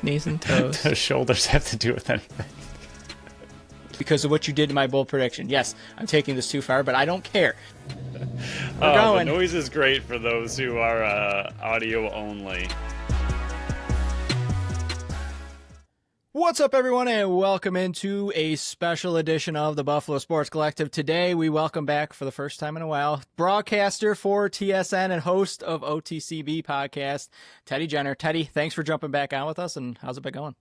Knees and toes. The shoulders have to do with anything? Because of what you did to my bold prediction. Yes, I'm taking this too far, but I don't care. We're The going. noise is great for those who are audio only. What's up, everyone, and welcome into a special edition of the Buffalo Sports Collective. Today, we welcome back for the first time in a while, broadcaster for TSN and host of OTCB Podcast, Teddy Jenner. Teddy, thanks for jumping back on with us, and how's it been going?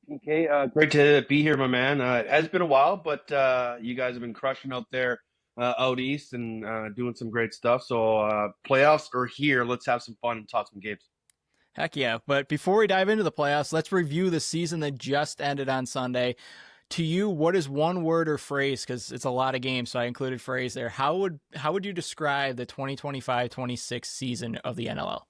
Okay, great to be here, my man. It has been a while, but you guys have been crushing out there out east and doing some great stuff. So playoffs are here. Let's have some fun and talk some games. Heck yeah. But before we dive into the playoffs, let's review the season that just ended on Sunday. To you, what is one word or phrase, because it's a lot of games, so I included phrase there. How would you describe the 2025-26 season of the NLL?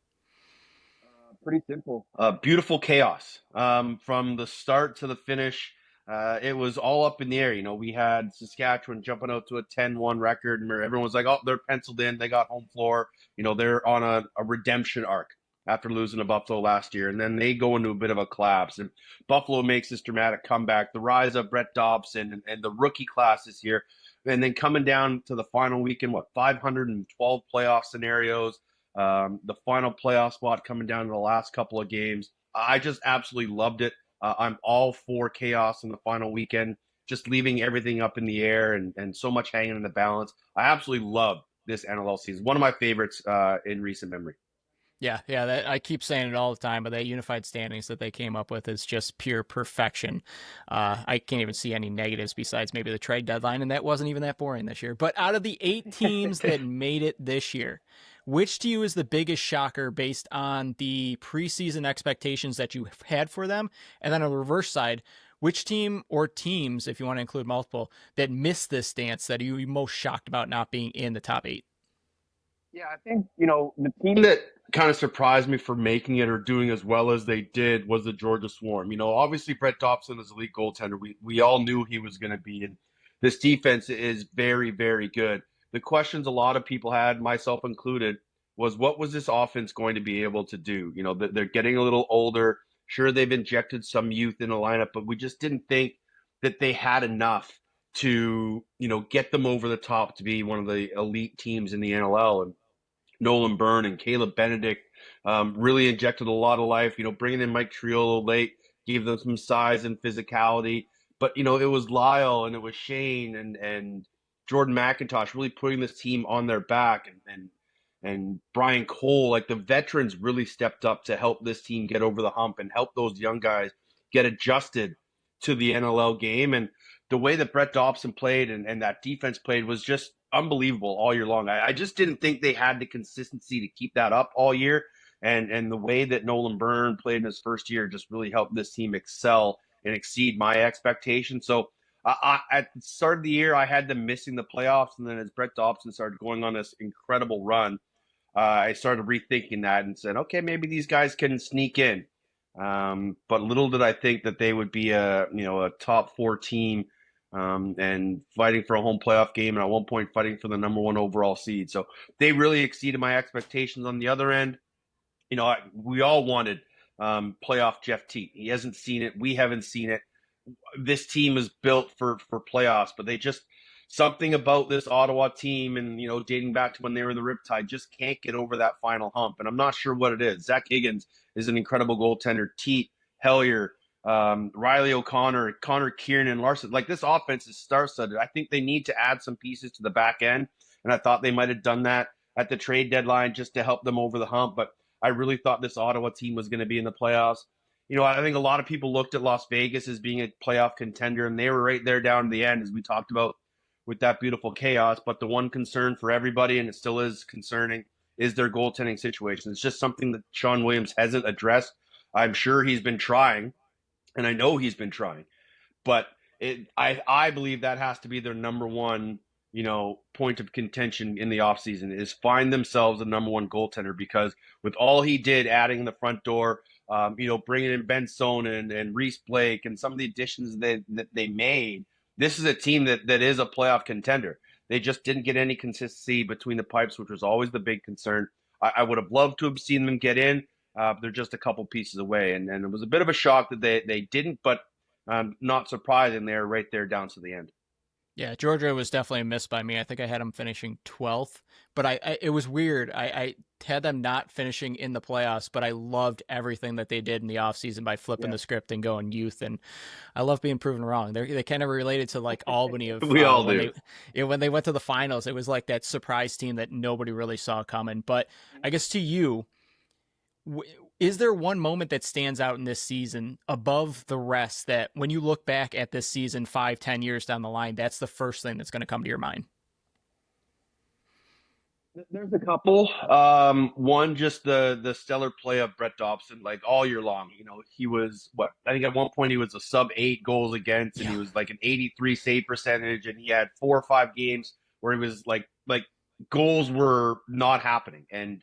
Pretty simple. Beautiful chaos. From the start to the finish, it was all up in the air. You know, we had Saskatchewan jumping out to a 10-1 record, and everyone was like, oh, they're penciled in. They got home floor. You know, they're on a redemption arc after losing to Buffalo last year. And then they go into a bit of a collapse. And Buffalo makes this dramatic comeback. The rise of Brett Dobson and the rookie class this year. And then coming down to the final weekend, 512 playoff scenarios. The final playoff spot coming down to the last couple of games. I just absolutely loved it. I'm all for chaos in the final weekend, just leaving everything up in the air and so much hanging in the balance. I absolutely love this NLL season. One of my favorites in recent memory. Yeah, I keep saying it all the time, but that unified standings that they came up with is just pure perfection. I can't even see any negatives besides maybe the trade deadline, and that wasn't even that boring this year. But out of the 8 teams that made it this year, which to you is the biggest shocker based on the preseason expectations that you had for them? And then on the reverse side, which team or teams, if you want to include multiple, that missed this dance that are you most shocked about not being in the top 8? Yeah, I think, the team that kind of surprised me for making it or doing as well as they did was the Georgia Swarm. Obviously Brett Dobson is elite goaltender. We all knew he was going to be, and this defense is very, very good. The questions a lot of people had, myself included, was what was this offense going to be able to do? They're getting a little older. Sure, they've injected some youth in the lineup, but we just didn't think that they had enough to, get them over the top to be one of the elite teams in the NLL. And Nolan Byrne and Caleb Benedict really injected a lot of life. Bringing in Mike Triolo late gave them some size and physicality. But, it was Lyle and it was Shane and Jordan McIntosh really putting this team on their back. And Brian Cole, like the veterans really stepped up to help this team get over the hump and help those young guys get adjusted to the NLL game. And the way that Brett Dobson played and that defense played was just unbelievable all year long. I just didn't think they had the consistency to keep that up all year. And the way that Nolan Byrne played in his first year just really helped this team excel and exceed my expectations. So at the start of the year, I had them missing the playoffs. And then as Brett Dobson started going on this incredible run, I started rethinking that and said, okay, maybe these guys can sneak in. But little did I think that they would be a top 4 team and fighting for a home playoff game, and at one point fighting for the number 1 overall seed. So they really exceeded my expectations. On the other end, we all wanted playoff Jeff Teat. He hasn't seen it. We haven't seen it. This team is built for playoffs, but they just something about this Ottawa team and, dating back to when they were in the Riptide just can't get over that final hump. And I'm not sure what it is. Zach Higgins is an incredible goaltender. Teat, Hellier, Riley O'Connor, Connor Kiernan, Larson. Like this offense is star-studded. I think they need to add some pieces to the back end. And I thought they might have done that at the trade deadline just to help them over the hump. But I really thought this Ottawa team was going to be in the playoffs. I think a lot of people looked at Las Vegas as being a playoff contender, and they were right there down to the end, as we talked about with that beautiful chaos. But the one concern for everybody, and it still is concerning, is their goaltending situation. It's just something that Sean Williams hasn't addressed. I'm sure he's been trying, and I know he's been trying. But I believe that has to be their number one, point of contention in the offseason is find themselves a number 1 goaltender, because with all he did adding the front door, bringing in Ben Sonnen and Reese Blake and some of the additions that they made, this is a team that is a playoff contender. They just didn't get any consistency between the pipes, which was always the big concern. I would have loved to have seen them get in. They're just a couple pieces away, and it was a bit of a shock that they didn't, but not surprising. They're right there down to the end. Yeah, Georgia was definitely a miss by me. I think I had them finishing 12th, but it was weird. I had them not finishing in the playoffs, but I loved everything that they did in the offseason by flipping the script and going youth, and I love being proven wrong. They kind of related to like Albany of We all do. When they went to the finals. It was like that surprise team that nobody really saw coming. But I guess to you, is there one moment that stands out in this season above the rest that when you look back at this season 5-10 years down the line, that's the first thing that's going to come to your mind? There's a couple. One, just the stellar play of Brett Dobson, like all year long. He was I think at one point he was a sub-8 goals against, and he was like an 83 save percentage, and he had 4 or 5 games where he was like goals were not happening, and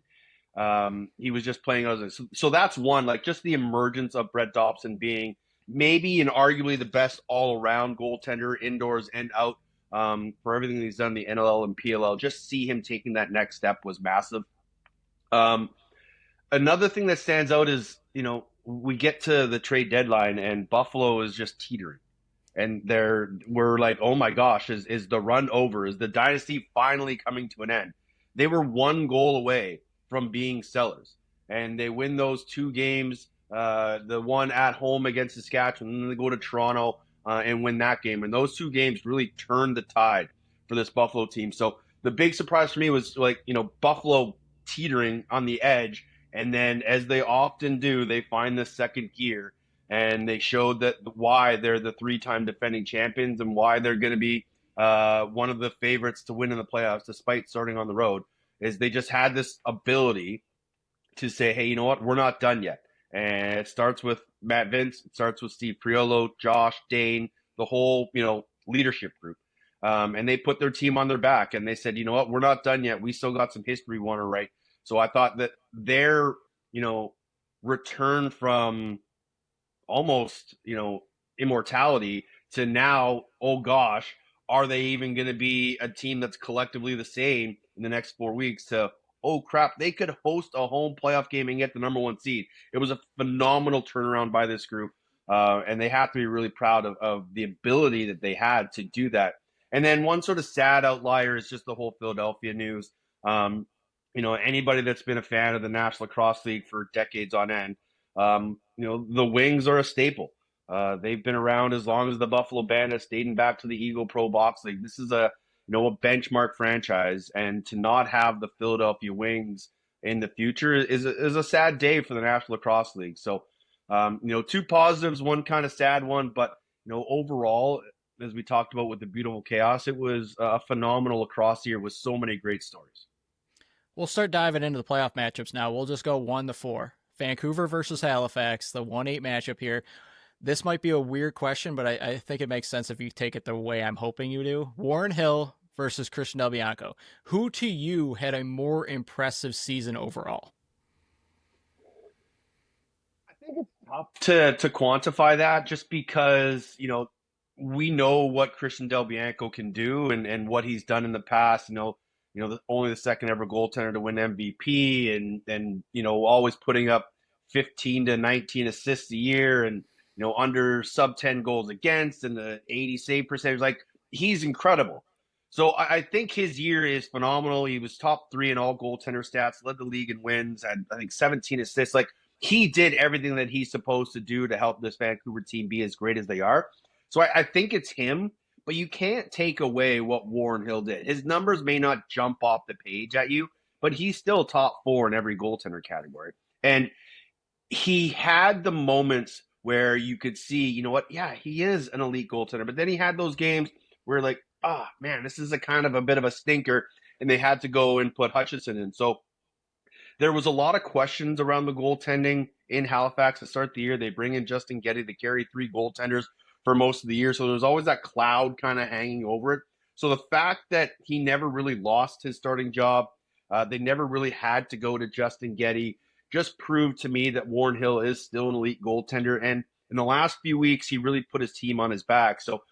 he was just playing others. So that's one, like just the emergence of Brett Dobson being maybe and arguably the best all-around goaltender indoors and out. For everything he's done in the NLL and PLL, just see him taking that next step was massive. Another thing that stands out is, we get to the trade deadline and Buffalo is just teetering. And we're like, oh my gosh, is the run over? Is the dynasty finally coming to an end? They were 1 goal away from being sellers. And they win those 2 games, the one at home against Saskatchewan, and then they go to Toronto and win that game. And those 2 games really turned the tide for this Buffalo team. So the big surprise for me was Buffalo teetering on the edge. And then as they often do, they find the second gear and they showed that why they're the 3-time defending champions and why they're going to be one of the favorites to win in the playoffs, despite starting on the road, is they just had this ability to say, hey, you know what? We're not done yet. And it starts with Matt Vince. It starts with Steve Priolo, Josh, Dane, the whole, leadership group. And they put their team on their back and they said, you know what? We're not done yet. We still got some history we want to write. So I thought that their, return from almost, immortality to now, oh gosh, are they even going to be a team that's collectively the same in the next 4 weeks to, oh crap, they could host a home playoff game and get the number 1 seed. It was a phenomenal turnaround by this group. And they have to be really proud of the ability that they had to do that. And then one sort of sad outlier is just the whole Philadelphia news. Anybody that's been a fan of the National Lacrosse League for decades on end, the Wings are a staple. They've been around as long as the Buffalo Bandits, dating back to the Eagle Pro Box League. This is a benchmark franchise, and to not have the Philadelphia Wings in the future is a sad day for the National Lacrosse League. So, 2 positives, one kind of sad one, but overall, as we talked about with the beautiful chaos, it was a phenomenal lacrosse year with so many great stories. We'll start diving into the playoff matchups now. We'll just go 1-4. Vancouver versus Halifax, the 1-8 matchup here. This might be a weird question, but I think it makes sense if you take it the way I'm hoping you do. Warren Hill versus Christian Del Bianco. Who to you had a more impressive season overall? I think it's tough to quantify that just because, we know what Christian Del Bianco can do and what he's done in the past. Only the second ever goaltender to win MVP and always putting up 15 to 19 assists a year and, under sub 10 goals against and the 80 save percentage. Like, he's incredible. So I think his year is phenomenal. He was top 3 in all goaltender stats, led the league in wins, had, I think, 17 assists. Like, he did everything that he's supposed to do to help this Vancouver team be as great as they are. So I think it's him, but you can't take away what Warren Hill did. His numbers may not jump off the page at you, but he's still top 4 in every goaltender category. And he had the moments where you could see, yeah, he is an elite goaltender. But then he had those games where like, oh, man, this is a kind of a bit of a stinker. And they had to go and put Hutchinson in. So there was a lot of questions around the goaltending in Halifax to start the year. They bring in Justin Getty. They carry 3 goaltenders for most of the year. So there's always that cloud kind of hanging over it. So the fact that he never really lost his starting job, they never really had to go to Justin Getty, just proved to me that Warren Hill is still an elite goaltender. And in the last few weeks, he really put his team on his back. So,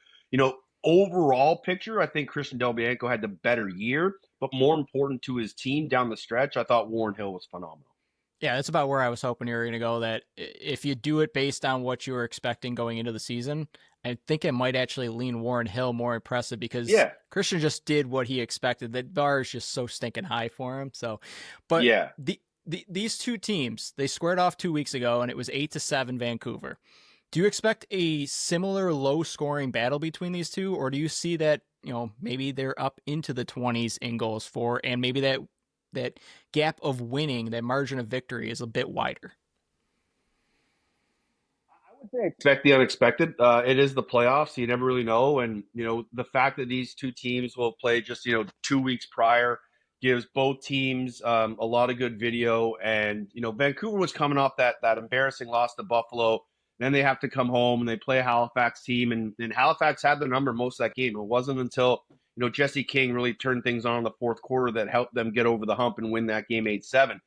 overall picture, I think Christian Del Bianco had the better year, but more important to his team down the stretch, I thought Warren Hill was phenomenal. Yeah, that's about where I was hoping you were going to go. That if you do it based on what you were expecting going into the season, I think it might actually lean Warren Hill more impressive because Yeah, Christian just did what he expected. That bar is just so stinking high for him. So, but yeah. these two teams, they squared off 2 weeks ago, and it was 8-7 Vancouver. Do you expect a similar low scoring battle between these two, or do you see that, maybe they're up into the 20s in goals for, and maybe that gap of winning, that margin of victory is a bit wider? I would say expect the unexpected. It is the playoffs, so you never really know. And, the fact that these two teams will play just, 2 weeks prior gives both teams a lot of good video. And, Vancouver was coming off that embarrassing loss to Buffalo. Then they have to come home and they play a Halifax team. And Halifax had the number most of that game. It wasn't until, Jesse King really turned things on in the fourth quarter that helped them get over the hump and win that game 8-7.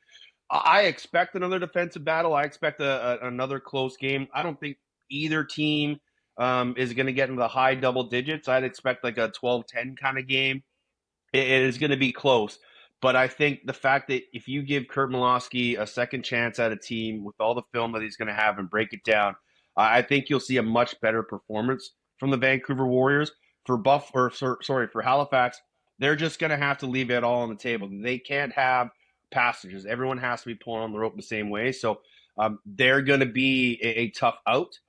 I expect another defensive battle. I expect another close game. I don't think either team is going to get into the high double digits. I'd expect like a 12-10 kind of game. It is going to be close. But I think the fact that if you give Kurt Milosky a second chance at a team with all the film that he's going to have and break it down, I think you'll see a much better performance from the Vancouver Warriors. For Halifax, they're just going to have to leave it all on the table. They can't have passages. Everyone has to be pulling on the rope the same way. So they're going to be a tough out.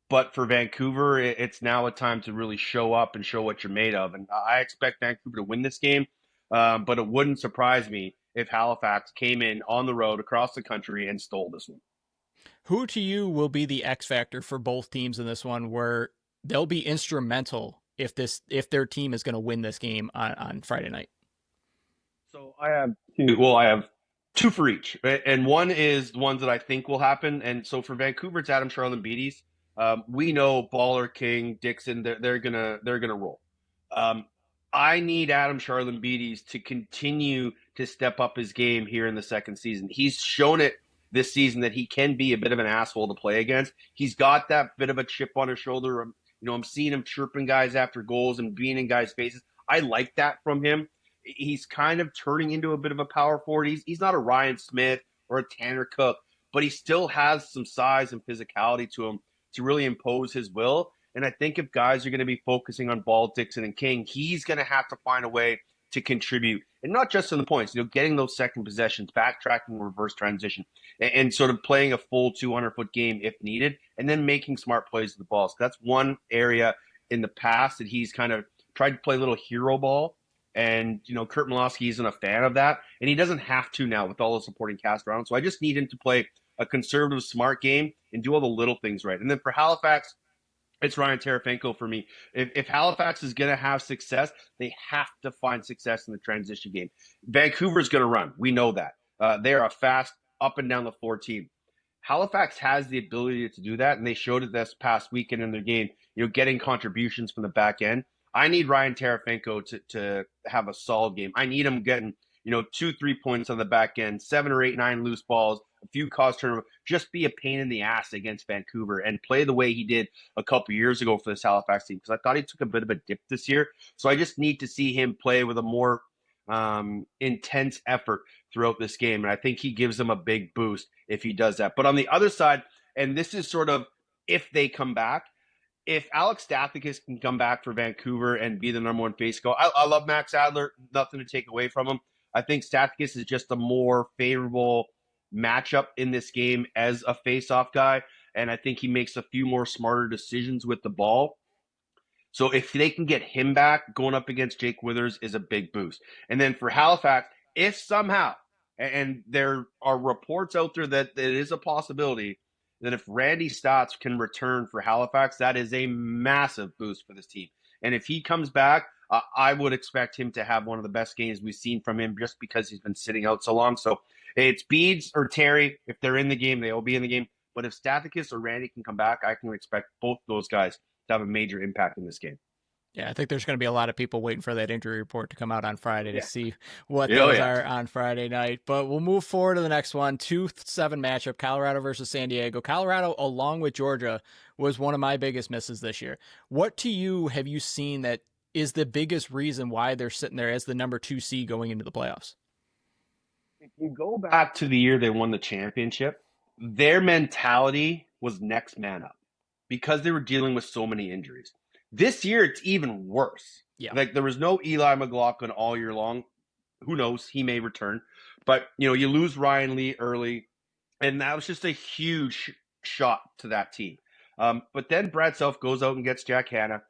But for Vancouver, it's now a time to really show up and show what you're made of. And I expect Vancouver to win this game, but it wouldn't surprise me if Halifax came in on the road across the country and stole this one. Who to you will be the X factor for both teams in this one, where they'll be instrumental if their team is going to win this game on Friday night? So I have two. Well, I have two for each, right? And one is the ones that I think will happen. And so for Vancouver, it's Adam Charlin-Beatties. We know Baller, King, Dixon. They're gonna roll. I need Adam Charlin-Beatties to continue to step up his game here in the second season. He's shown it this season that he can be a bit of an asshole to play against. He's got that bit of a chip on his shoulder. I'm seeing him chirping guys after goals and being in guys' faces. I like that from him. He's kind of turning into a bit of a power forward. He's not a Ryan Smith or a Tanner Cook, but he still has some size and physicality to him to really impose his will. And I think if guys are going to be focusing on Ball, Dixon, and King, he's going to have to find a way to contribute. And not just in the points, getting those second possessions, backtracking, reverse transition, and sort of playing a full 200-foot game if needed, and then making smart plays with the ball. So that's one area in the past that he's kind of tried to play a little hero ball. And, Kurt Milosky isn't a fan of that. And he doesn't have to now with all the supporting cast around. So I just need him to play a conservative, smart game and do all the little things right. And then for Halifax, it's Ryan Terefenko for me. If Halifax is going to have success, they have to find success in the transition game. Vancouver's going to run. We know that. They are a fast, up and down the floor team. Halifax has the ability to do that, and they showed it this past weekend in their game, getting contributions from the back end. I need Ryan Terefenko to have a solid game. I need him getting, 2-3 points on the back end, 7 or 8, 9 loose balls, a few cause turnovers, just be a pain in the ass against Vancouver and play the way he did a couple years ago for this Halifax team, because I thought he took a bit of a dip this year. So I just need to see him play with a more intense effort throughout this game. And I think he gives them a big boost if he does that. But on the other side, and this is sort of if they come back, if Alex Stathakis can come back for Vancouver and be the number one face go, I love Max Adler, nothing to take away from him. I think Stathakis is just a more favorable matchup in this game as a face-off guy, and I think he makes a few more smarter decisions with the ball. So if they can get him back, going up against Jake Withers is a big boost. And then for Halifax, if somehow, and there are reports out there that it is a possibility, that if Randy Stotts can return for Halifax, that is a massive boost for this team. And if he comes back, I would expect him to have one of the best games we've seen from him just because he's been sitting out so long. So it's Beads or Terry. If they're in the game, they will be in the game. But if Stathakis or Randy can come back, I can expect both those guys to have a major impact in this game. Yeah, I think there's going to be a lot of people waiting for that injury report to come out on Friday to see what those are on Friday night. But we'll move forward to the next one, 2-7 matchup, Colorado versus San Diego. Colorado, along with Georgia, was one of my biggest misses this year. What to you have you seen that is the biggest reason why they're sitting there as the number 2 seed going into the playoffs? if you go back to the year they won the championship, their mentality was next man up because they were dealing with so many injuries. This year, it's even worse. Yeah. Like, there was no Eli McLaughlin all year long. Who knows? He may return. But, you lose Ryan Lee early, and that was just a huge shot to that team. But then Brad Self goes out and gets Jack Hanna.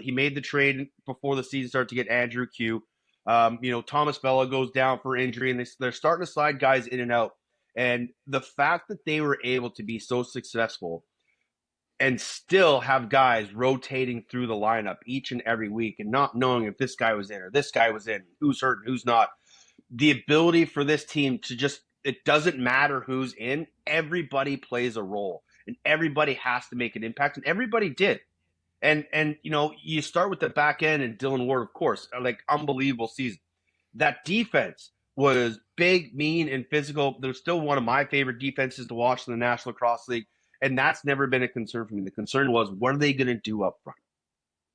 He made the trade before the season started to get Andrew Q. Thomas Bella goes down for injury, and they're starting to slide guys in and out. And the fact that they were able to be so successful and still have guys rotating through the lineup each and every week and not knowing if this guy was in or this guy was in, who's hurt and who's not, the ability for this team to just, it doesn't matter who's in, everybody plays a role and everybody has to make an impact, and everybody did. And you start with the back end and Dylan Ward, of course, like, unbelievable season. That defense was big, mean, and physical. They're still one of my favorite defenses to watch in the National Lacrosse League, and that's never been a concern for me. The concern was, what are they going to do up front?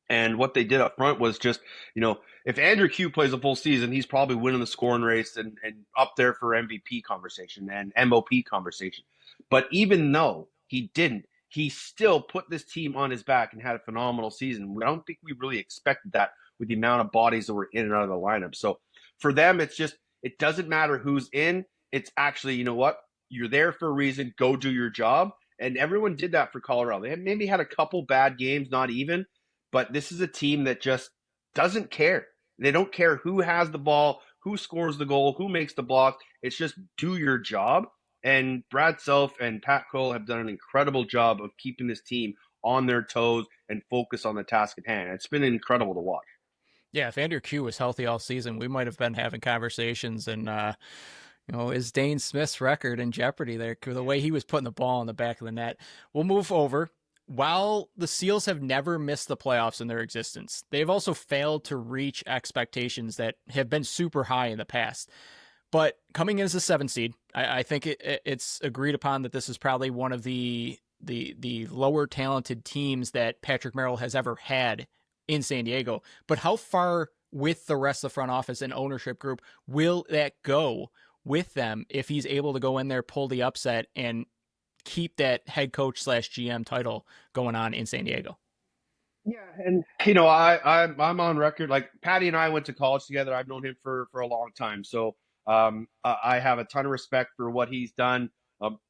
And what they did up front was just, if Andrew Q plays a full season, he's probably winning the scoring race and up there for MVP conversation and MOP conversation. But even though he didn't, he still put this team on his back and had a phenomenal season. I don't think we really expected that with the amount of bodies that were in and out of the lineup. So for them, it's just, it doesn't matter who's in. It's actually, you know what? You're there for a reason. Go do your job. And everyone did that for Colorado. They maybe had a couple bad games, not even, but this is a team that just doesn't care. They don't care who has the ball, who scores the goal, who makes the block. It's just do your job. And Brad Self and Pat Cole have done an incredible job of keeping this team on their toes and focus on the task at hand. It's been incredible to watch. Yeah, if Andrew Q was healthy all season, we might have been having conversations, and is Dane Smith's record in jeopardy there? The way he was putting the ball in the back of the net. We'll move over. While the Seals have never missed the playoffs in their existence, they've also failed to reach expectations that have been super high in the past. But coming in as a 7 seed, I think it's agreed upon that this is probably one of the lower talented teams that Patrick Merrill has ever had in San Diego. But how far with the rest of the front office and ownership group will that go with them if he's able to go in there, pull the upset, and keep that head coach / GM title going on in San Diego? Yeah, and I'm on record. Like, Patty and I went to college together. I've known him for a long time, so I have a ton of respect for what he's done.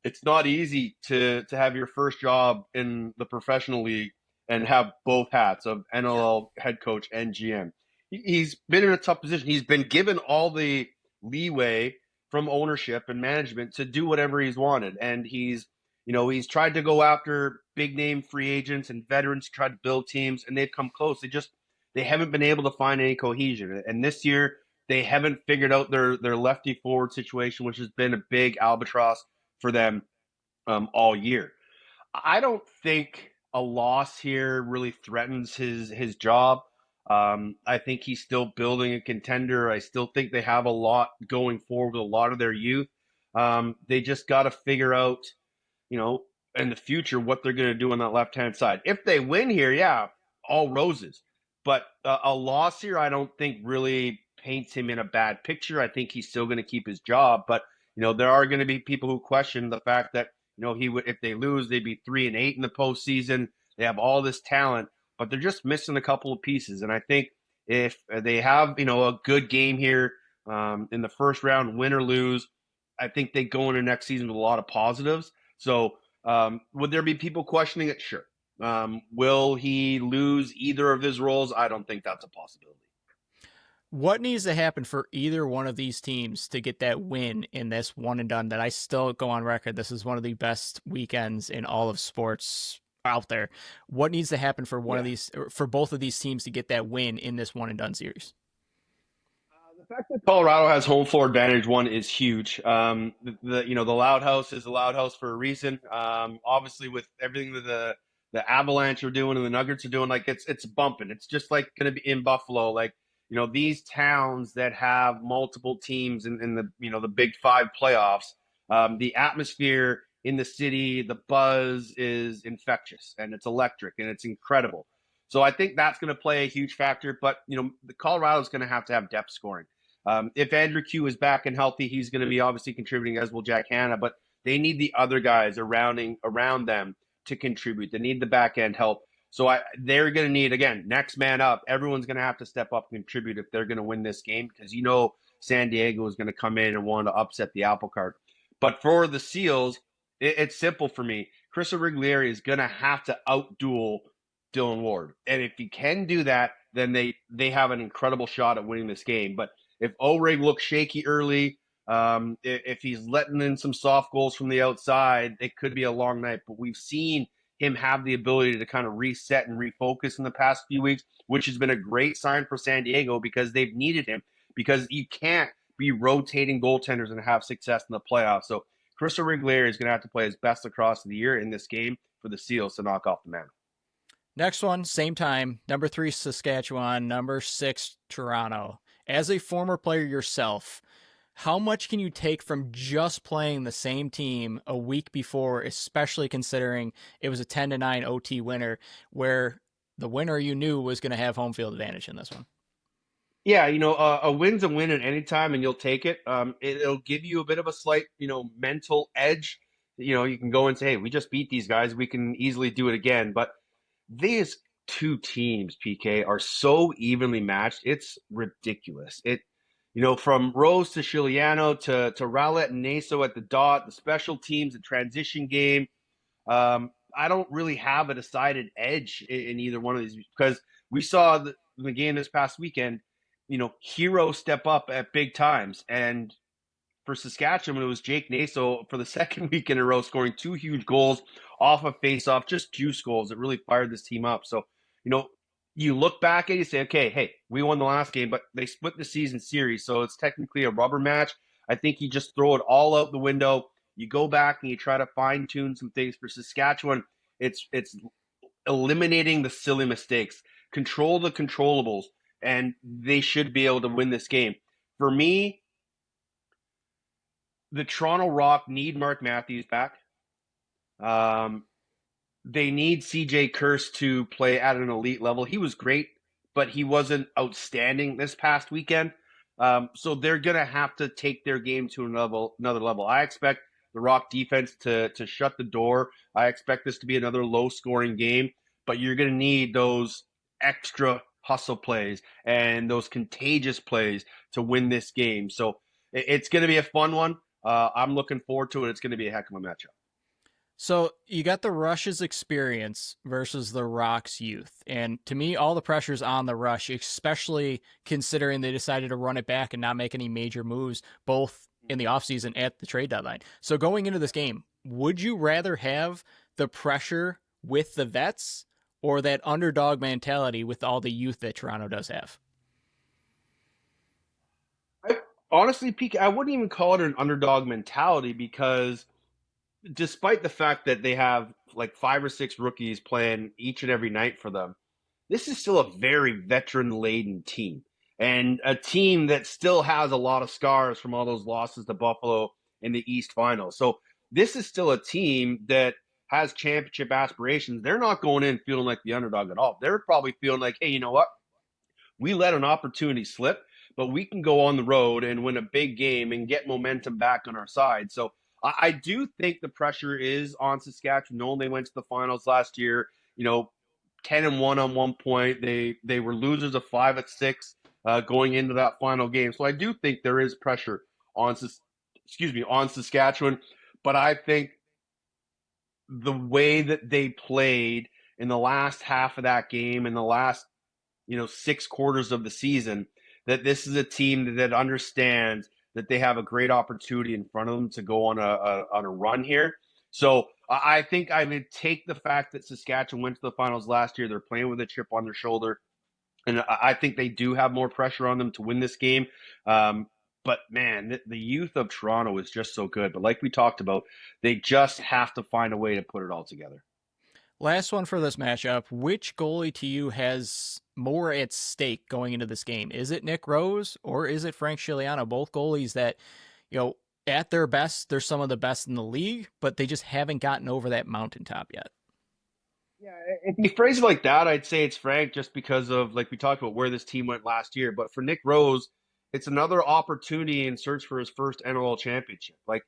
It's not easy to have your first job in the professional league and have both hats of NLL head coach and GM. He's been in a tough position. He's been given all the leeway from ownership and management to do whatever he's wanted, and he's tried to go after big name free agents and veterans to try to build teams, and they've come close. They haven't been able to find any cohesion. And this year, they haven't figured out their lefty forward situation, which has been a big albatross for them all year. I don't think a loss here really threatens his job. I think he's still building a contender. I still think they have a lot going forward with a lot of their youth. They just got to figure out, in the future, what they're going to do on that left-hand side. If they win here, yeah, all roses. But a loss here, I don't think really paints him in a bad picture. I think he's still going to keep his job. But, there are going to be people who question the fact that, he would, if they lose, they'd be 3-8 in the postseason. They have all this talent, but they're just missing a couple of pieces. And I think if they have, a good game here in the first round, win or lose, I think they go into next season with a lot of positives. So would there be people questioning it? Sure. Will he lose either of his roles? I don't think that's a possibility. What needs to happen for either one of these teams to get that win in this one and done that I still go on record? This is one of the best weekends in all of sports out there. What needs to happen for for both of these teams to get that win in this one and done series? The fact that Colorado has home floor advantage one is huge. The Loud House is the Loud House for a reason. Obviously, with everything that the Avalanche are doing and the Nuggets are doing, like, it's bumping. It's just like going to be in Buffalo, like, these towns that have multiple teams in the Big Five playoffs. The atmosphere in the city, the buzz is infectious and it's electric and it's incredible. So I think that's going to play a huge factor. But the Colorado is going to have depth scoring. If Andrew Q is back and healthy, he's going to be obviously contributing, as will Jack Hanna, but they need the other guys around them to contribute. They need the back end help. So they're going to need, again, next man up. Everyone's going to have to step up and contribute if they're going to win this game, because San Diego is going to come in and want to upset the apple cart. But for the Seals, it's simple for me. Chris Origlieri is going to have to outduel Dylan Ward. And if he can do that, then they have an incredible shot at winning this game. But if O'Rig looks shaky early, if he's letting in some soft goals from the outside, it could be a long night. But we've seen him have the ability to kind of reset and refocus in the past few weeks, which has been a great sign for San Diego because they've needed him, because you can't be rotating goaltenders and have success in the playoffs. So Chris Origlieri is going to have to play his best across the year in this game for the Seals to knock off the man. Next one, same time, number 3, Saskatchewan, number 6, Toronto. As a former player yourself, how much can you take from just playing the same team a week before, especially considering it was a 10-9 OT winner where the winner you knew was going to have home field advantage in this one? Yeah, a win's a win at any time, and you'll take it. It'll give you a bit of a slight, mental edge. You can go and say, hey, we just beat these guys. We can easily do it again. But these two teams, PK, are so evenly matched. It's ridiculous. From Rose to Chiliano to Rowlett and Naso at the dot, the special teams, the transition game. I don't really have a decided edge in either one of these, because we saw the game this past weekend, heroes step up at big times. And for Saskatchewan, it was Jake Naso for the second week in a row, scoring 2 huge goals off a face-off, just juice goals. It really fired this team up. So, you look back and you say, okay, hey, we won the last game, but they split the season series, so it's technically a rubber match. I think you just throw it all out the window. You go back and you try to fine-tune some things. For Saskatchewan, it's eliminating the silly mistakes, control the controllables, and they should be able to win this game. For me, the Toronto Rock need Mark Matthews back. They need CJ Kurse to play at an elite level. He was great, but he wasn't outstanding this past weekend. So they're going to have to take their game to another level. I expect the Rock defense to shut the door. I expect this to be another low-scoring game, but you're going to need those extra hustle plays and those contagious plays to win this game. So it's going to be a fun one. I'm looking forward to it. It's going to be a heck of a matchup. So you got the Rush's experience versus the Rock's youth. And to me, all the pressure's on the Rush, especially considering they decided to run it back and not make any major moves, both in the offseason at the trade deadline. So going into this game, would you rather have the pressure with the vets or that underdog mentality with all the youth that Toronto does have? Honestly, PK, I wouldn't even call it an underdog mentality, because despite the fact that they have like 5 or 6 rookies playing each and every night for them, this is still a very veteran-laden team, and a team that still has a lot of scars from all those losses to Buffalo in the East Finals. So this is still a team that has championship aspirations. They're not going in feeling like the underdog at all. They're probably feeling like, hey, you know what? We let an opportunity slip, but we can go on the road and win a big game and get momentum back on our side. So I do think the pressure is on Saskatchewan. Knowing they went to the finals last year, 10-1 on one point. They were losers of 5-6 going into that final game. So I do think there is pressure on Saskatchewan. But I think the way that they played in the last half of that game, in the last 6 quarters of the season, that this is a team that understands that they have a great opportunity in front of them to go on a run here. So I think I would take the fact that Saskatchewan went to the finals last year. They're playing with a chip on their shoulder, and I think they do have more pressure on them to win this game. But man, the youth of Toronto is just so good. But like we talked about, they just have to find a way to put it all together. Last one for this matchup. Which goalie to you has more at stake going into this game? Is it Nick Rose or is it Frank Chiliano? Both goalies that, at their best, they're some of the best in the league, but they just haven't gotten over that mountaintop yet. Yeah, if you phrase it like that, I'd say it's Frank, just because of, like we talked about, where this team went last year. But for Nick Rose, it's another opportunity in search for his first NLL championship. Like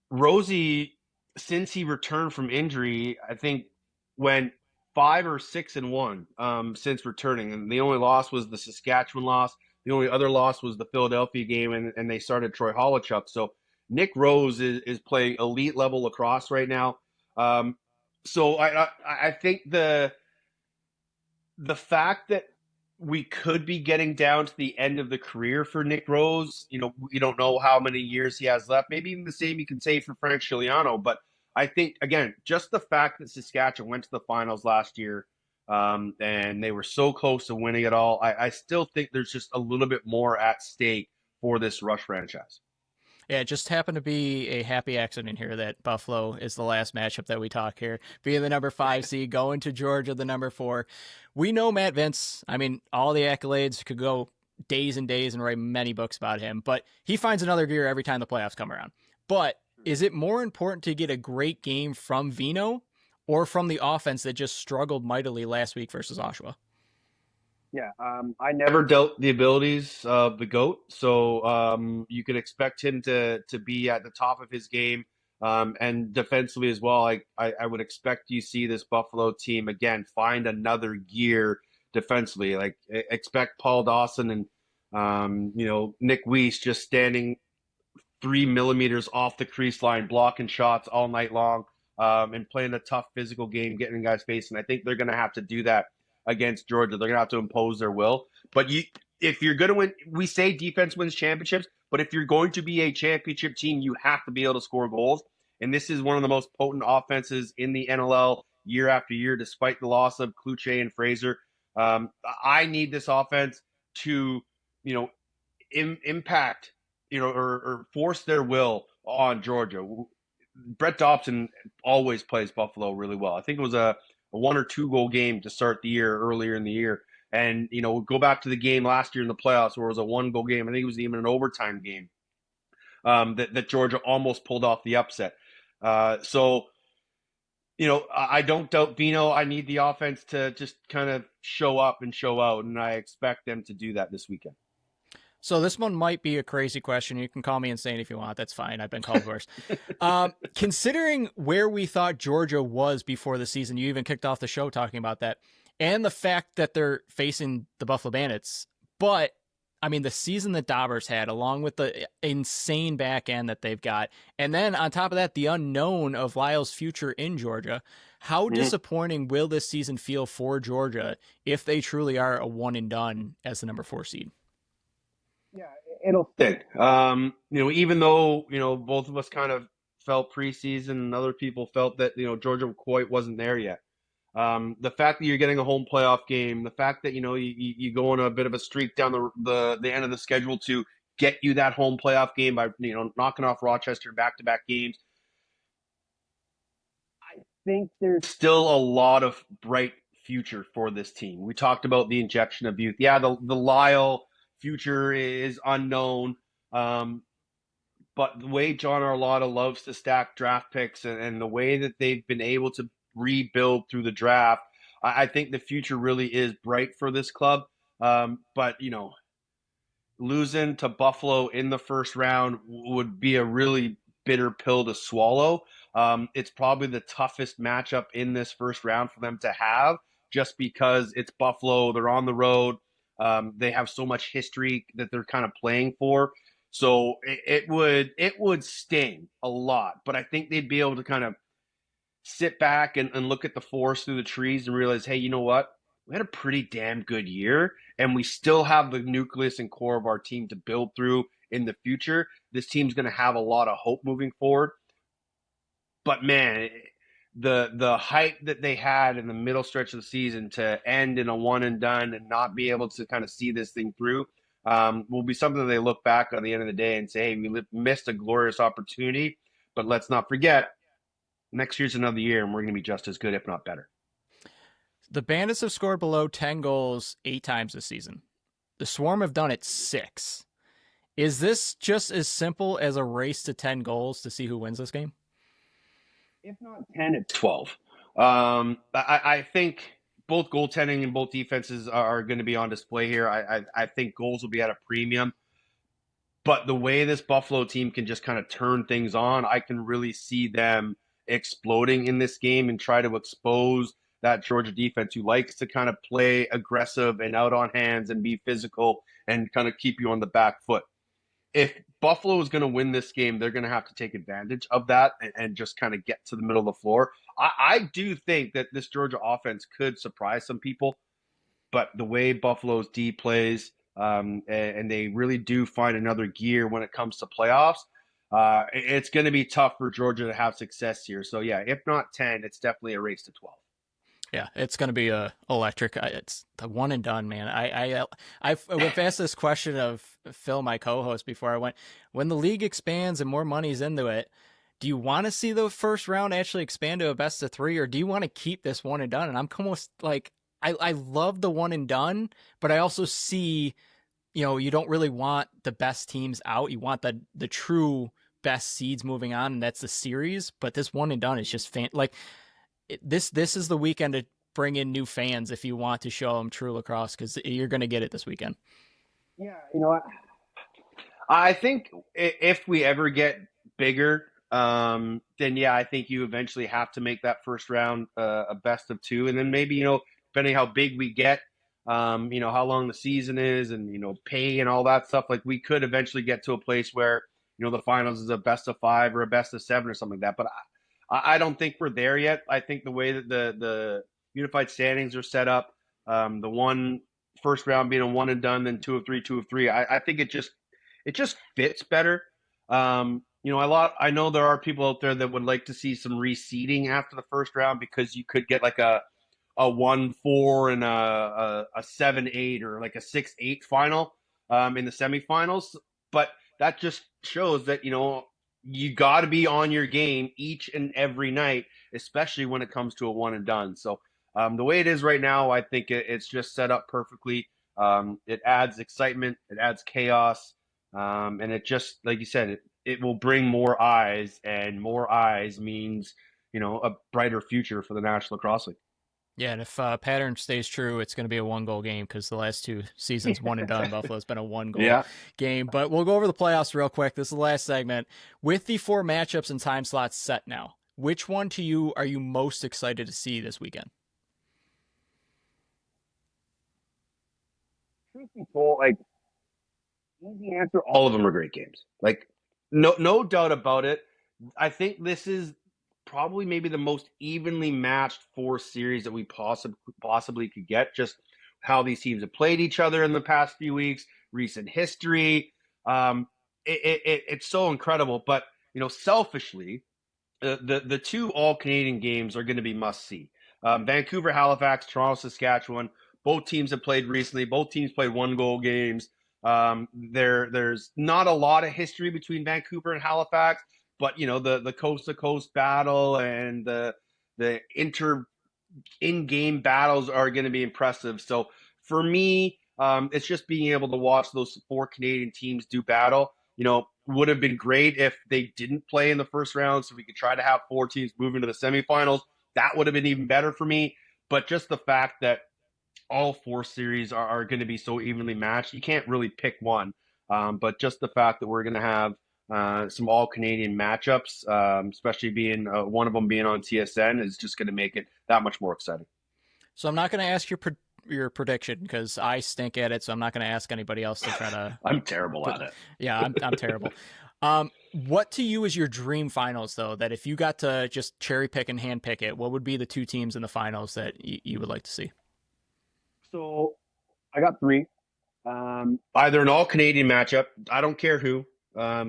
Rosie, since he returned from injury, I think went 5 or 6-1 since returning, and the only loss was the Saskatchewan loss. The only other loss was the Philadelphia game, and they started Troy Holochuk. So Nick Rose is playing elite level lacrosse right now. So I think the fact that we could be getting down to the end of the career for Nick Rose, we don't know how many years he has left. Maybe even the same you can say for Frank Chiliano. But I think, again, just the fact that Saskatchewan went to the finals last year, and they were so close to winning it all, I still think there's just a little bit more at stake for this Rush franchise. Yeah, it just happened to be a happy accident here that Buffalo is the last matchup that we talk here, being the number 5 seed, going to Georgia, the number 4. We know Matt Vince. I mean, all the accolades, could go days and days and write many books about him, but he finds another gear every time the playoffs come around. But is it more important to get a great game from Vino or from the offense that just struggled mightily last week versus Oshawa? Yeah, I never doubt the abilities of the GOAT, so you can expect him to be at the top of his game, and defensively as well. I would expect you see this Buffalo team again find another gear defensively. Like expect Paul Dawson and Nick Weiss just standing 3 millimeters off the crease line, blocking shots all night long, and playing a tough physical game, getting in guys' face. And I think they're going to have to do that against Georgia. They're going to have to impose their will. But if you're going to win, we say defense wins championships, but if you're going to be a championship team, you have to be able to score goals. And this is one of the most potent offenses in the NLL year after year, despite the loss of Kluche and Fraser. I need this offense to, impact, or force their will on Georgia. Brett Dobson always plays Buffalo really well. I think it was a 1 or 2 goal game to start the year earlier in the year. And, go back to the game last year in the playoffs where it was a 1-goal game. I think it was even an overtime game that Georgia almost pulled off the upset. So, I don't doubt Vino. I need the offense to just kind of show up and show out, and I expect them to do that this weekend. So this one might be a crazy question. You can call me insane if you want. That's fine. I've been called worse. Considering where we thought Georgia was before the season, you even kicked off the show talking about that, and the fact that they're facing the Buffalo Bandits. But, I mean, the season that Daubers had, along with the insane back end that they've got, and then on top of that, the unknown of Lyle's future in Georgia, how disappointing will this season feel for Georgia if they truly are a one and done as the number 4 seed? Yeah, it'll stick. Even though, both of us kind of felt preseason and other people felt that, Georgia quite wasn't there yet. The fact that you're getting a home playoff game, the fact that, you go on a bit of a streak down the end of the schedule to get you that home playoff game by, knocking off Rochester back-to-back games. I think there's still a lot of bright future for this team. We talked about the injection of youth. Yeah, the Lyle future is unknown. But the way John Arlotta loves to stack draft picks and the way that they've been able to rebuild through the draft, I think the future really is bright for this club. But, losing to Buffalo in the first round would be a really bitter pill to swallow. It's probably the toughest matchup in this first round for them to have, just because it's Buffalo. They're on the road. They have so much history that they're kind of playing for. So it would sting a lot, but I think they'd be able to kind of sit back and look at the forest through the trees and realize, hey, you know what? We had a pretty damn good year, and we still have the nucleus and core of our team to build through in the future. This team's going to have a lot of hope moving forward. But man, the hype that they had in the middle stretch of the season to end in a one and done and not be able to kind of see this thing through will be something that they look back on the end of the day and say, hey, we missed a glorious opportunity, but let's not forget, next year's another year and we're going to be just as good, if not better. The Bandits have scored below 10 goals 8 times this season. The Swarm have done it 6. Is this just as simple as a race to 10 goals to see who wins this game? If not 10, it's 12. I think both goaltending and both defenses are going to be on display here. I think goals will be at a premium. But the way this Buffalo team can just kind of turn things on, I can really see them exploding in this game and try to expose that Georgia defense who likes to kind of play aggressive and out on hands and be physical and kind of keep you on the back foot. If Buffalo is going to win this game, they're going to have to take advantage of that and just kind of get to the middle of the floor. I do think that this Georgia offense could surprise some people, but the way Buffalo's D plays, and they really do find another gear when it comes to playoffs, it's going to be tough for Georgia to have success here. So, yeah, if not 10, it's definitely a race to 12. Yeah, it's going to be electric. It's the one and done, man. I've asked this question of Phil, my co-host, before I went. When the league expands and more money's into it, do you want to see the first round actually expand to a best of 3, or do you want to keep this one and done? And I'm almost like, I love the one and done, but I also see, you don't really want the best teams out. You want the true best seeds moving on, and that's the series. But this one and done is just this is the weekend to bring in new fans if you want to show them true lacrosse, because you're going to get it this weekend. Yeah, you know what? I think if we ever get bigger, then yeah, I think you eventually have to make that first round a best of 2, and then maybe depending how big we get, how long the season is, and pay and all that stuff. Like we could eventually get to a place where the finals is a best of 5 or a best of 7 or something like that. But I don't think we're there yet. I think the way that the unified standings are set up, the one first round being a one and done, then 2 of 3, 2 of 3. I think it just fits better. I know there are people out there that would like to see some reseeding after the first round, because you could get like a 1-4 and a 7-8 or like a 6-8 final in the semifinals. But that just shows that you got to be on your game each and every night, especially when it comes to a one and done. So the way it is right now, I think it's just set up perfectly. It adds excitement, it adds chaos, and it just, like you said, it will bring more eyes, and more eyes means a brighter future for the National Lacrosse League. Yeah, and if pattern stays true, it's going to be a 1-goal game, because the last 2 seasons, one and done, Buffalo's been a 1-goal game. But we'll go over the playoffs real quick. This is the last segment. With the 4 matchups and time slots set now, which one to you are you most excited to see this weekend? Truth be told, easy answer, all of them are great games. No doubt about it. I think this is probably maybe the most evenly matched 4 series that we possibly could get. Just how these teams have played each other in the past few weeks, recent history. It's so incredible. But selfishly, the 2 all-Canadian games are going to be must-see. Vancouver, Halifax, Toronto, Saskatchewan. Both teams have played recently. Both teams played 1-goal games. There's not a lot of history between Vancouver and Halifax, but the coast to coast battle and the in-game battles are going to be impressive. So for me, it's just being able to watch those 4 Canadian teams do battle. Would have been great if they didn't play in the first round, so we could try to have 4 teams move into the semifinals. That would have been even better for me. But just the fact that all 4 series are going to be so evenly matched, you can't really pick one. But just the fact that we're going to have some all-Canadian matchups, especially being one of them being on TSN, is just going to make it that much more exciting. So I'm not going to ask your prediction, because I stink at it, so I'm not going to ask anybody else to try to... I'm terrible at it. Yeah, I'm terrible. What to you is your dream finals, though, that if you got to just cherry pick and hand pick it, what would be the 2 teams in the finals that you would like to see? So I got 3. Either an all-Canadian matchup. I don't care who.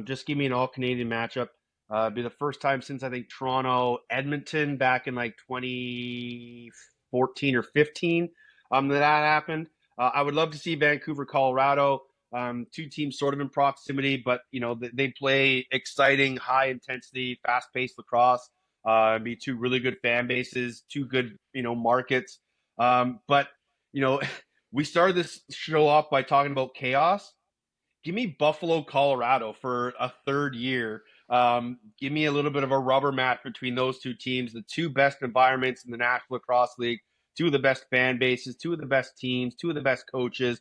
Just give me an all-Canadian matchup. It'd be the first time since, I think, Toronto-Edmonton back in 2014 or 15 that happened. I would love to see Vancouver-Colorado. 2 teams sort of in proximity, but, they play exciting, high-intensity, fast-paced lacrosse. Be 2 really good fan bases, 2 good, markets. But we started this show off by talking about chaos. Give me Buffalo, Colorado for a 3rd year. Give me a little bit of a rubber match between those 2 teams, the 2 best environments in the National Lacrosse League, 2 of the best fan bases, 2 of the best teams, 2 of the best coaches,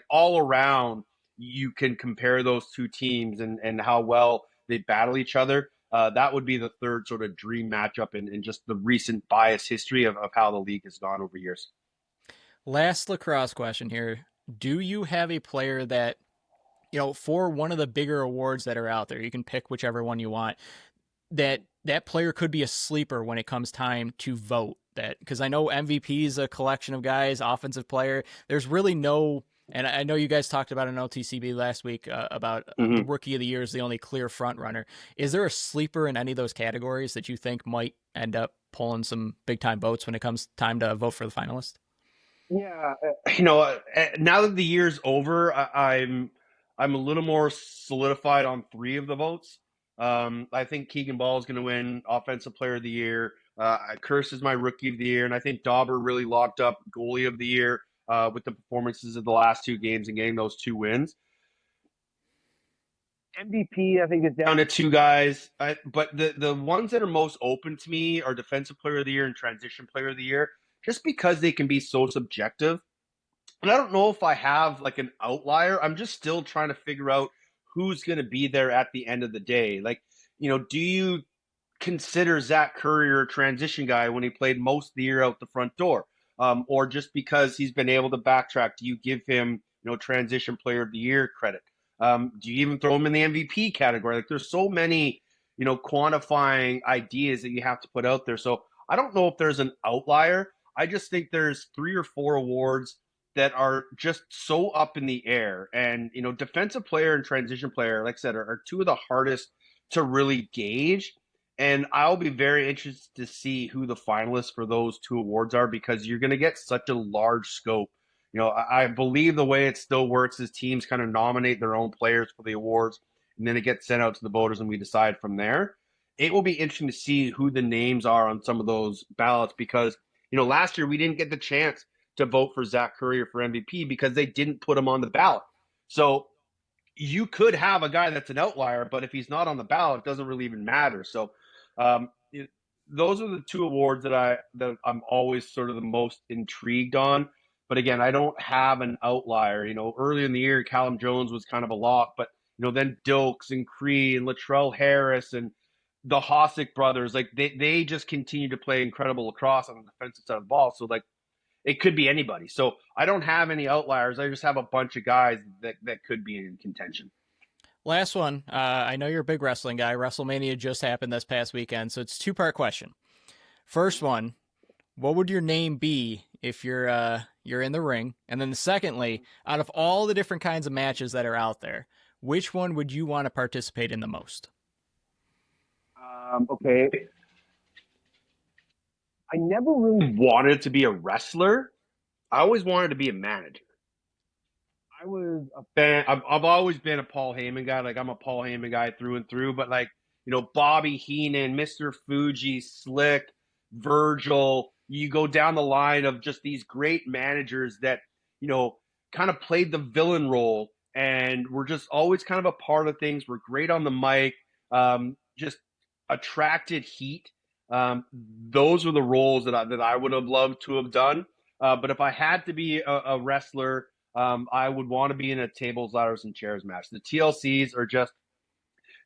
all around. you can compare those two teams and how well they battle each other. That would be the third sort of dream matchup in just the recent bias history of how the league has gone over years. Last lacrosse question here. Do you have a player that, for one of the bigger awards that are out there, you can pick whichever one you want, that player could be a sleeper when it comes time to vote? That, because I know MVP is a collection of guys, offensive player. There's really no, and I know you guys talked about an OTCB last week about the rookie of the year is the only clear front runner. Is there a sleeper in any of those categories that you think might end up pulling some big time votes when it comes time to vote for the finalist? Yeah, now that the year's over, I'm a little more solidified on three of the votes. I think Keegan Ball is going to win Offensive Player of the Year. Curse is my Rookie of the Year, and I think Dauber really locked up Goalie of the Year with the performances of the last two games and getting those 2 wins. MVP, I think, is down to 2 guys, but the ones that are most open to me are Defensive Player of the Year and Transition Player of the Year, just because they can be so subjective. And I don't know if I have like an outlier. I'm just still trying to figure out who's going to be there at the end of the day. Like, do you consider Zach Currier a transition guy when he played most of the year out the front door? Or just because he's been able to backtrack, do you give him, Transition Player of the Year credit? Do you even throw him in the MVP category? Like, there's so many, quantifying ideas that you have to put out there. So I don't know if there's an outlier. I just think there's 3 or 4 awards that are just so up in the air. And, defensive player and transition player, like I said, are 2 of the hardest to really gauge. And I'll be very interested to see who the finalists for those 2 awards are, because you're going to get such a large scope. I believe the way it still works is teams kind of nominate their own players for the awards, and then it gets sent out to the voters and we decide from there. It will be interesting to see who the names are on some of those ballots, because, last year we didn't get the chance to vote for Zach Currier for MVP because they didn't put him on the ballot. So you could have a guy that's an outlier, but if he's not on the ballot, it doesn't really even matter. So those are the 2 awards that I'm always sort of the most intrigued on. But again, I don't have an outlier. Early in the year, Callum Jones was kind of a lock, but then Dilks and Cree and Latrell Harris and the Hossack brothers, like they just continue to play incredible lacrosse on the defensive side of the ball. So like, it could be anybody. So I don't have any outliers. I just have a bunch of guys that could be in contention. Last one. I know you're a big wrestling guy. WrestleMania just happened this past weekend, so it's a 2-part question. First one, what would your name be if you're in the ring? And then secondly, out of all the different kinds of matches that are out there, which one would you want to participate in the most? Okay. I never really wanted to be a wrestler. I always wanted to be a manager. I was a fan. I've always been a Paul Heyman guy. Like, I'm a Paul Heyman guy through and through. But like, Bobby Heenan, Mr. Fuji, Slick, Virgil, you go down the line of just these great managers that, kind of played the villain role and were just always kind of a part of things. Were great on the mic, just attracted heat. Those were the roles that I would have loved to have done. But if I had to be a wrestler, I would want to be in a tables, ladders, and chairs match. The TLCs are just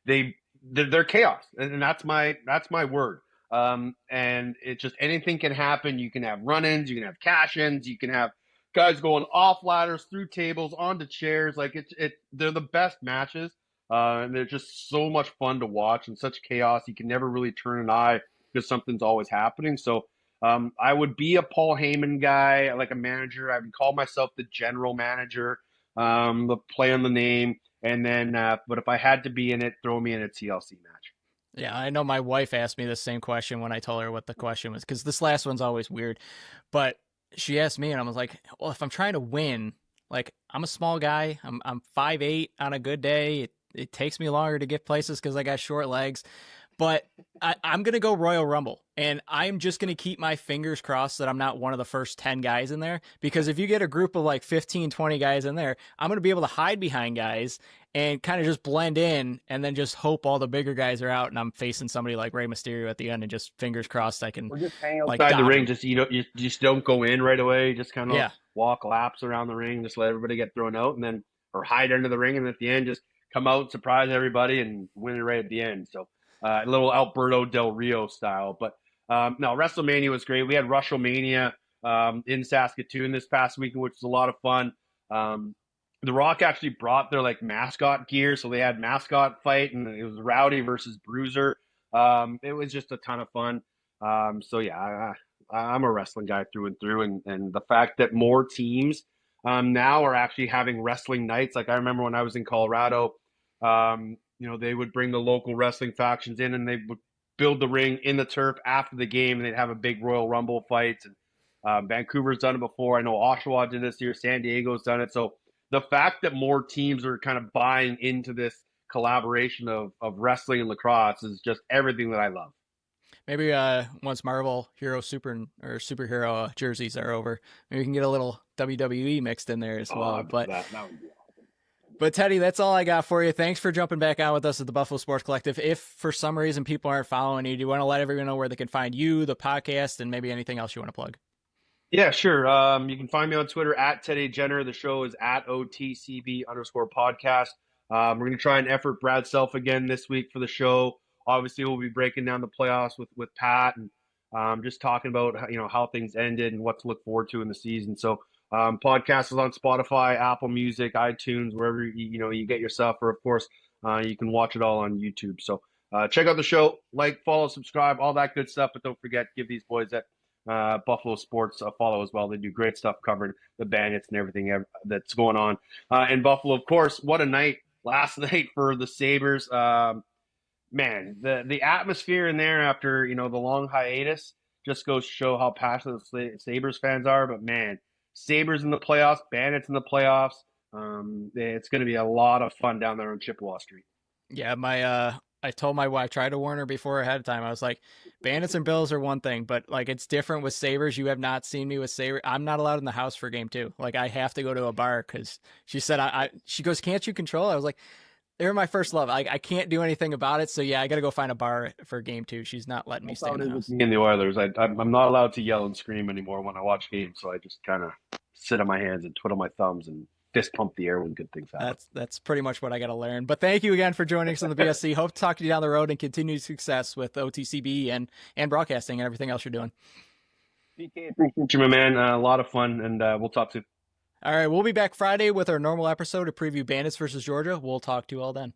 they're chaos, and that's my word. And it's just anything can happen. You can have run-ins, you can have cash-ins, you can have guys going off ladders, through tables, onto chairs. Like they're the best matches, and they're just so much fun to watch and such chaos. You can never really turn an eye because something's always happening. So I would be a Paul Heyman guy, like a manager. I would call myself the general manager, the play on the name. And then, but if I had to be in it, throw me in a TLC match. Yeah, I know my wife asked me the same question when I told her what the question was, because this last one's always weird. But she asked me, and I was like, well, if I'm trying to win, like, I'm a small guy. I'm 5'8" on a good day. It takes me longer to get places because I got short legs. But I'm going to go Royal Rumble, and I'm just going to keep my fingers crossed that I'm not one of the first 10 guys in there, because if you get a group of like 15, 20 guys in there, I'm going to be able to hide behind guys and kind of just blend in and then just hope all the bigger guys are out and I'm facing somebody like Rey Mysterio at the end, and just fingers crossed I can just hang outside the ring. Just you just don't go in right away. Just kind of walk laps around the ring, just let everybody get thrown out, and then or hide under the ring, and at the end just come out, surprise everybody, and win it right at the end. So a little Alberto Del Rio style. But no, WrestleMania was great. We had WrestleMania in Saskatoon this past weekend, which was a lot of fun. The Rock actually brought their like mascot gear, so they had mascot fight, and it was Rowdy versus Bruiser. It was just a ton of fun. So yeah, I'm a wrestling guy through and through, and the fact that more teams now are actually having wrestling nights. Like I remember when I was in Colorado, they would bring the local wrestling factions in, and they would build the ring in the turf after the game, and they'd have a big Royal Rumble fights. And Vancouver's done it before. I know Oshawa did this year. San Diego's done it. So the fact that more teams are kind of buying into this collaboration of wrestling and lacrosse is just everything that I love. Maybe once Marvel superhero jerseys are over, maybe we can get a little WWE mixed in there as well. But that would be awesome. But Teddy, that's all I got for you. Thanks for jumping back on with us at the Buffalo Sports Collective. If for some reason people aren't following you, do you want to let everyone know where they can find you, the podcast, and maybe anything else you want to plug? Yeah, sure. You can find me on Twitter at Teddy Jenner. The show is at OTCB_podcast. We're going to try and effort Brad Self again this week for the show. Obviously, we'll be breaking down the playoffs with Pat and just talking about how things ended and what to look forward to in the season. So podcast is on Spotify, Apple Music, iTunes, wherever you get your stuff. Or of course, you can watch it all on YouTube. So check out the show, follow, subscribe, all that good stuff. But don't forget, give these boys at Buffalo Sports a follow as well. They do great stuff covering the Bandits and everything that's going on in Buffalo. Of course, what a night last night for the Sabres. Man, the atmosphere in there after the long hiatus just goes to show how passionate the Sabres fans are. But man, Sabres in the playoffs, Bandits in the playoffs. It's going to be a lot of fun down there on Chippewa Street. Yeah, I told my wife, tried to warn her before ahead of time. I was like, Bandits and Bills are one thing, but it's different with Sabres. You have not seen me with Sabres. I'm not allowed in the house for game 2. I have to go to a bar because she said, she goes, can't you control it? I was like, they're my first love. I can't do anything about it. So yeah, I got to go find a bar for game 2. She's not letting me stay in the house. Me and the Oilers, I'm not allowed to yell and scream anymore when I watch games. So I just kind of sit on my hands and twiddle my thumbs and fist pump the air when good things happen. That's pretty much what I got to learn. But thank you again for joining us on the BSC. Hope to talk to you down the road and continued success with OTCB and broadcasting and everything else you're doing. PK, appreciate you, my man. A lot of fun, and we'll talk soon. All right, we'll be back Friday with our normal episode to preview Bandits versus Georgia. We'll talk to you all then.